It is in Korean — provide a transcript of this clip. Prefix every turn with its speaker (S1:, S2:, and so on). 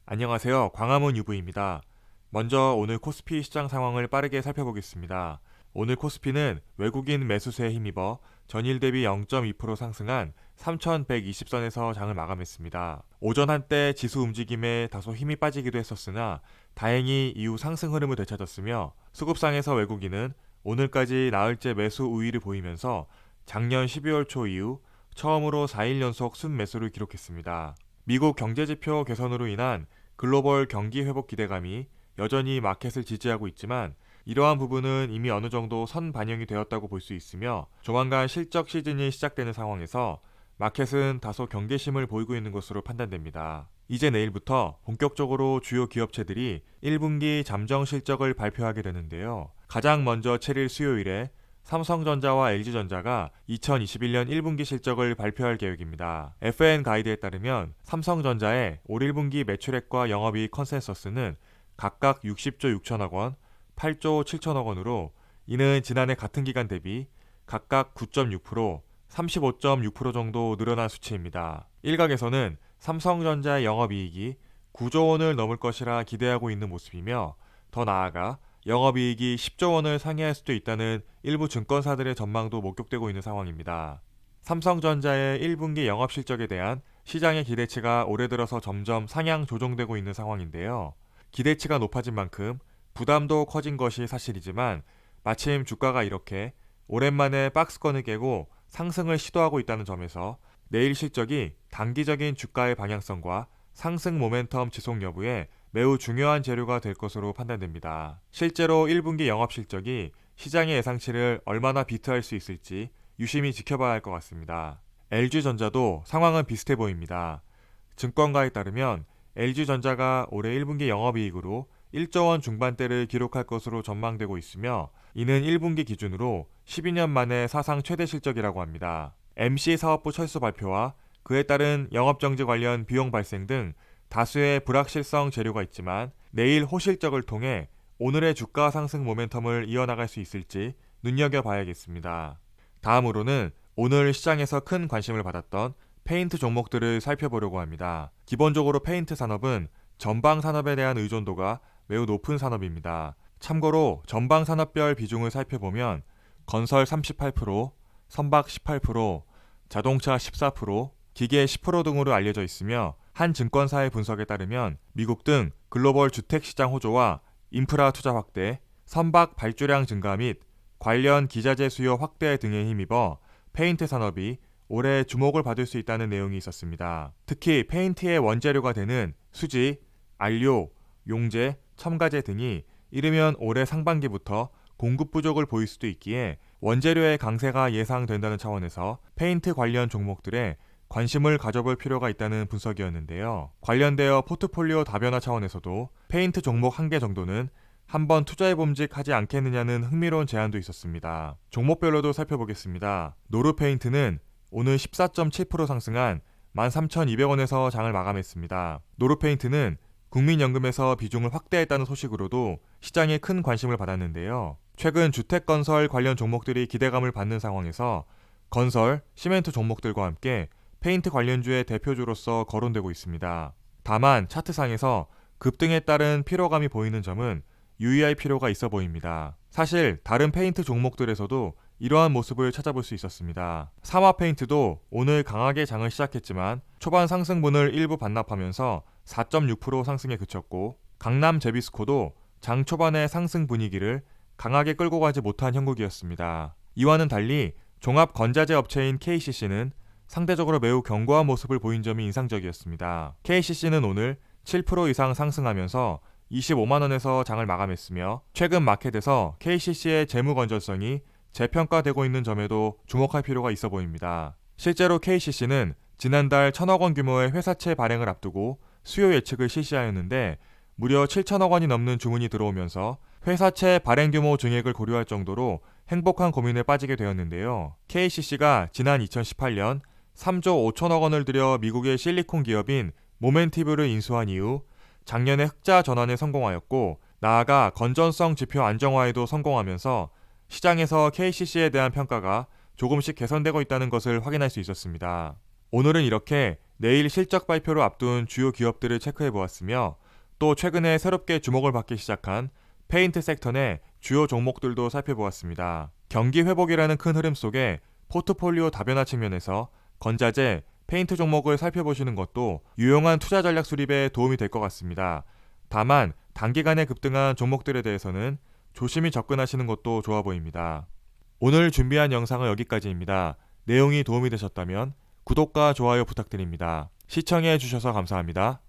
S1: 안녕하세요. 광화문 유부입니다. 먼저 오늘 코스피 시장 상황을 빠르게 살펴보겠습니다. 오늘 코스피는 외국인 매수세에 힘입어 전일 대비 0.2% 상승한 3,120선에서 장을 마감했습니다. 오전 한때 지수 움직임에 다소 힘이 빠지기도 했었으나 다행히 이후 상승 흐름을 되찾았으며 수급상에서 외국인은 오늘까지 나흘째 매수 우위를 보이면서 작년 12월 초 이후 처음으로 4일 연속 순매수를 기록했습니다. 미국 경제지표 개선으로 인한 글로벌 경기 회복 기대감이 여전히 마켓을 지지하고 있지만 이러한 부분은 이미 어느 정도 선 반영이 되었다고 볼 수 있으며 조만간 실적 시즌이 시작되는 상황에서 마켓은 다소 경계심을 보이고 있는 것으로 판단됩니다. 이제 내일부터 본격적으로 주요 기업체들이 1분기 잠정 실적을 발표하게 되는데요. 가장 먼저 7일 수요일에 삼성전자와 LG전자가 2021년 1분기 실적을 발표할 계획입니다. FN 가이드에 따르면 삼성전자의 올 1분기 매출액과 영업이익 컨센서스는 각각 60조 6천억 원, 8조 7천억 원으로 이는 지난해 같은 기간 대비 각각 9.6%, 35.6% 정도 늘어난 수치입니다. 일각에서는 삼성전자의 영업이익이 9조 원을 넘을 것이라 기대하고 있는 모습이며 더 나아가 영업이익이 10조 원을 상회할 수도 있다는 일부 증권사들의 전망도 목격되고 있는 상황입니다. 삼성전자의 1분기 영업실적에 대한 시장의 기대치가 올해 들어서 점점 상향 조정되고 있는 상황인데요. 기대치가 높아진 만큼 부담도 커진 것이 사실이지만 마침 주가가 이렇게 오랜만에 박스권을 깨고 상승을 시도하고 있다는 점에서 내일 실적이 단기적인 주가의 방향성과 상승 모멘텀 지속 여부에 매우 중요한 재료가 될 것으로 판단됩니다. 실제로 1분기 영업 실적이 시장의 예상치를 얼마나 비트할 수 있을지 유심히 지켜봐야 할 것 같습니다. LG전자도 상황은 비슷해 보입니다. 증권가에 따르면 LG전자가 올해 1분기 영업이익으로 1조 원 중반대를 기록할 것으로 전망되고 있으며 이는 1분기 기준으로 12년 만에 사상 최대 실적이라고 합니다. MC 사업부 철수 발표와 그에 따른 영업정지 관련 비용 발생 등 다수의 불확실성 재료가 있지만 내일 호실적을 통해 오늘의 주가 상승 모멘텀을 이어나갈 수 있을지 눈여겨봐야겠습니다. 다음으로는 오늘 시장에서 큰 관심을 받았던 페인트 종목들을 살펴보려고 합니다. 기본적으로 페인트 산업은 전방 산업에 대한 의존도가 매우 높은 산업입니다. 참고로 전방 산업별 비중을 살펴보면 건설 38%, 선박 18%, 자동차 14%, 기계 10% 등으로 알려져 있으며 한 증권사의 분석에 따르면 미국 등 글로벌 주택시장 호조와 인프라 투자 확대, 선박 발주량 증가 및 관련 기자재 수요 확대 등에 힘입어 페인트 산업이 올해 주목을 받을 수 있다는 내용이 있었습니다. 특히 페인트의 원재료가 되는 수지, 안료, 용재, 첨가제 등이 이르면 올해 상반기부터 공급 부족을 보일 수도 있기에 원재료의 강세가 예상된다는 차원에서 페인트 관련 종목들에 관심을 가져볼 필요가 있다는 분석이었는데요. 관련되어 포트폴리오 다변화 차원에서도 페인트 종목 한 개 정도는 한번 투자해봄직하지 않겠느냐는 흥미로운 제안도 있었습니다. 종목별로도 살펴보겠습니다. 노르페인트는 오늘 14.7% 상승한 13,200원에서 장을 마감했습니다. 노르페인트는 국민연금에서 비중을 확대했다는 소식으로도 시장에 큰 관심을 받았는데요. 최근 주택건설 관련 종목들이 기대감을 받는 상황에서 건설, 시멘트 종목들과 함께 페인트 관련주의 대표주로서 거론되고 있습니다. 다만 차트상에서 급등에 따른 피로감이 보이는 점은 유의할 필요가 있어 보입니다. 사실 다른 페인트 종목들에서도 이러한 모습을 찾아볼 수 있었습니다. 사마 페인트도 오늘 강하게 장을 시작했지만 초반 상승분을 일부 반납하면서 4.6% 상승에 그쳤고 강남 제비스코도 장 초반의 상승 분위기를 강하게 끌고 가지 못한 형국이었습니다. 이와는 달리 종합 건자재 업체인 KCC는 상대적으로 매우 견고한 모습을 보인 점이 인상적이었습니다. KCC는 오늘 7% 이상 상승하면서 25만원에서 장을 마감했으며 최근 마켓에서 KCC의 재무 건전성이 재평가되고 있는 점에도 주목할 필요가 있어 보입니다. 실제로 KCC는 지난달 1,000억 원 규모의 회사채 발행을 앞두고 수요 예측을 실시하였는데 무려 7천억 원이 넘는 주문이 들어오면서 회사채 발행 규모 증액을 고려할 정도로 행복한 고민에 빠지게 되었는데요. KCC가 지난 2018년 3조 5천억 원을 들여 미국의 실리콘 기업인 모멘티브를 인수한 이후 작년에 흑자 전환에 성공하였고 나아가 건전성 지표 안정화에도 성공하면서 시장에서 KCC에 대한 평가가 조금씩 개선되고 있다는 것을 확인할 수 있었습니다. 오늘은 이렇게 내일 실적 발표를 앞둔 주요 기업들을 체크해 보았으며 또 최근에 새롭게 주목을 받기 시작한 페인트 섹터 내 주요 종목들도 살펴보았습니다. 경기 회복이라는 큰 흐름 속에 포트폴리오 다변화 측면에서 건자재, 페인트 종목을 살펴보시는 것도 유용한 투자 전략 수립에 도움이 될 것 같습니다. 다만 단기간에 급등한 종목들에 대해서는 조심히 접근하시는 것도 좋아 보입니다. 오늘 준비한 영상은 여기까지입니다. 내용이 도움이 되셨다면 구독과 좋아요 부탁드립니다. 시청해 주셔서 감사합니다.